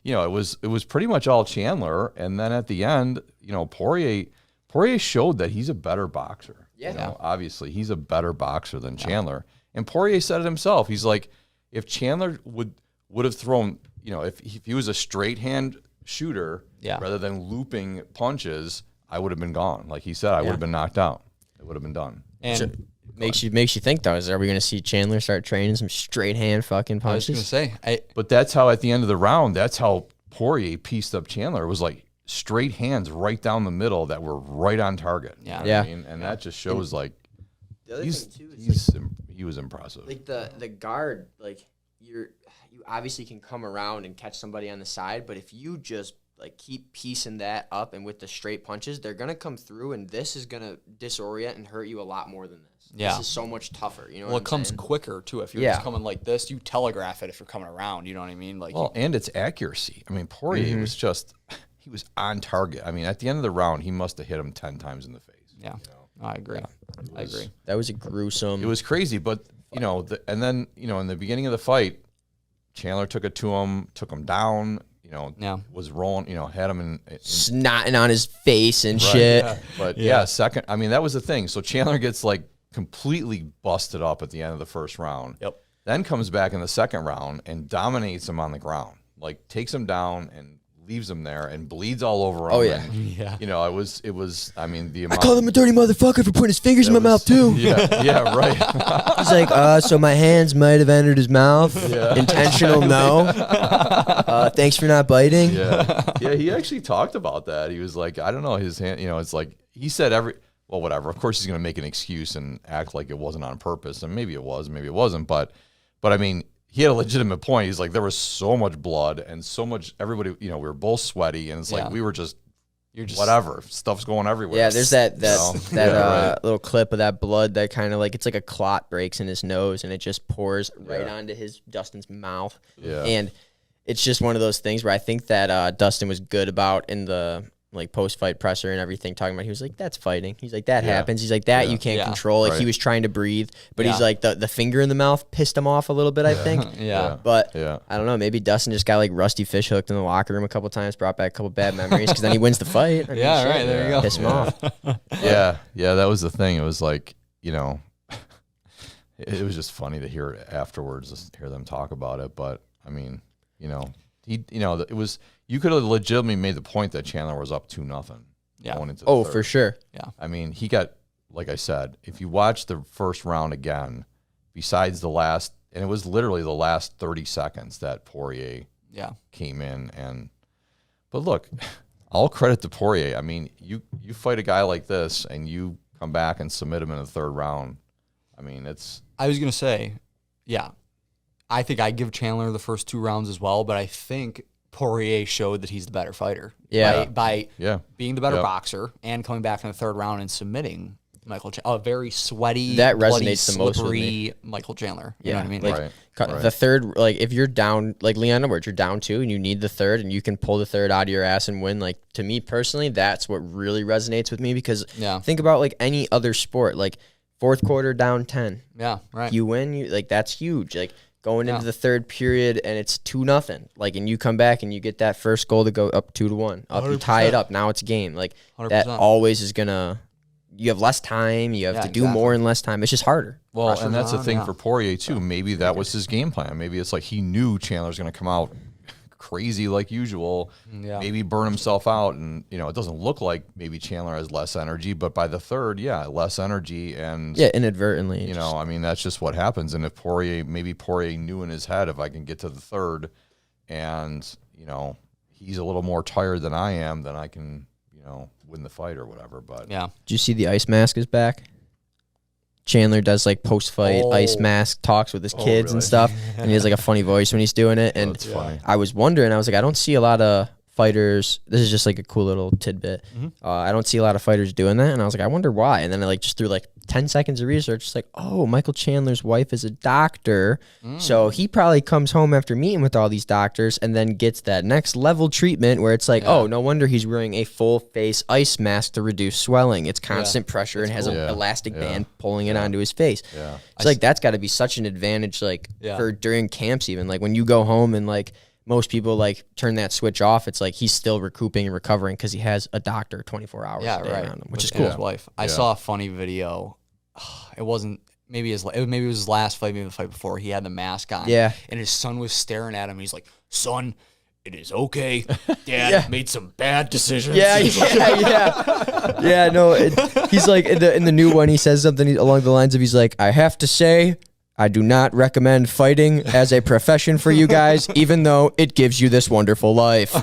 it was pretty much all Chandler. And then at the end, Poirier showed that he's a better boxer. Yeah. Obviously, he's a better boxer than Chandler. And Poirier said it himself. He's like, if Chandler would have thrown, if he was a straight hand shooter rather than looping punches, I would have been gone. Like he said, I would have been knocked out. It would have been done. And makes you think though, are we going to see Chandler start training some straight hand fucking punches? I was going to say, but that's how at the end of the round, that's how Poirier pieced up Chandler. It was like straight hands right down the middle that were right on target. Yeah, I mean? And that just shows like the other thing too is he was impressive. Like the guard, like you obviously can come around and catch somebody on the side, but if you just like keep piecing that up and with the straight punches, they're gonna come through, and this is gonna disorient and hurt you a lot more than this. Yeah. This is so much tougher. Well, it comes quicker too. If you're just coming like this, you telegraph it. If you're coming around, you know what I mean? Like, and it's accuracy. I mean, Poirier was just he was on target. I mean, at the end of the round, he must have hit him 10 times in the face. Yeah, I agree. I agree. That was a gruesome. It was crazy, but and then in the beginning of the fight, Chandler took it to him, took him down. Was rolling, had him in snotting on his face and shit. Yeah. But second, I mean, that was the thing. So Chandler gets like completely busted up at the end of the first round. Yep. Then comes back in the second round and dominates him on the ground, like takes him down and leaves him there and bleeds all over him. Oh yeah, and, it was. I mean, the amount. I call him a dirty motherfucker for putting his fingers in my mouth too. Yeah, right. He's like, so my hands might have entered his mouth. Yeah. Intentional, no. Thanks for not biting. Yeah. He actually talked about that. He was like, I don't know, his hand. It's like he said whatever. Of course, he's going to make an excuse and act like it wasn't on purpose, and maybe it was, maybe it wasn't. But I mean, he had a legitimate point. He's like, there was so much blood and so much. Everybody, we were both sweaty, and it's like we were just. You're just whatever, stuff's going everywhere. Yeah, there's that little clip of that blood that kind of like it's like a clot breaks in his nose and it just pours right onto Dustin's mouth. Yeah, and it's just one of those things where I think that Dustin was good about in the like post-fight presser and everything, talking about, he was like, that's fighting. He's like, that happens. He's like, that you can't control. Like he was trying to breathe, but he's like, the finger in the mouth pissed him off a little bit, I think. But I don't know, maybe Dustin just got like rusty fish hooked in the locker room a couple times, brought back a couple bad memories, because then he wins the fight. Right, there you go. Piss him off. Yeah, that was the thing. It was like, it was just funny to hear it afterwards, hear them talk about it. But I mean, it was, you could have legitimately made the point that Chandler was up 2-0 going into the third. For sure. Yeah. I mean, he got, like I said, if you watch the first round again, besides the last, and it was literally the last 30 seconds that Poirier came in. But look, all credit to Poirier. I mean, you fight a guy like this and you come back and submit him in the third round. I mean, it's. I was going to say, I think I give Chandler the first 2 rounds as well, but I think Poirier showed that he's the better fighter. By being the better boxer and coming back in the third round and submitting Michael Chandler, a very sweaty, that bloody, resonates the most with me. Michael Chandler. You know what I mean? Like, the third, like if you're down, like Leon Edwards, you're down 2 and you need the third and you can pull the third out of your ass and win. Like, to me personally, that's what really resonates with me, because think about like any other sport, like fourth quarter down 10. Yeah, right. You win, like that's huge. Like, going into the third period and it's 2-0, like, and you come back and you get that first goal to go up 2-1, up, you tie it up. Now it's game. Like 100%. That always is gonna. You have less time. You have to do more in less time. It's just harder. Well, and that's the thing for Poirier too. Maybe that was his game plan. Maybe it's like he knew Chandler's gonna come out crazy like usual. Maybe burn himself out, and it doesn't look like maybe Chandler has less energy, but by the third, less energy, and inadvertently, I mean, that's just what happens. And if Poirier knew in his head, if I can get to the third, and he's a little more tired than I am, then I can win the fight or whatever. But did you see the ice mask is back? Chandler does like post-fight ice mask talks with his kids and stuff, and he has like a funny voice when he's doing it. And I was wondering, I was like, I don't see a lot of fighters. This is just like a cool little tidbit. I don't see a lot of fighters doing that, and I was like, I wonder why. And then I like just threw like 10 seconds of research. It's like, oh, Michael Chandler's wife is a doctor, so he probably comes home after meeting with all these doctors and then gets that next level treatment where it's like, oh, no wonder he's wearing a full face ice mask to reduce swelling. It's constant pressure and has an elastic band pulling it onto his face. It's like that's got to be such an advantage, like for during camps, even like when you go home and like most people like turn that switch off. It's like he's still recouping and recovering because he has a doctor 24 hours a day around him, which is cool. His wife. I saw a funny video. It wasn't maybe it was his last fight, maybe the fight before. He had the mask on. Yeah, and his son was staring at him. He's like, "Son, it is okay. Dad made some bad decisions." Yeah. No, he's like in the new one. He says something along the lines of, he's like, "I have to say, I do not recommend fighting as a profession for you guys, even though it gives you this wonderful life."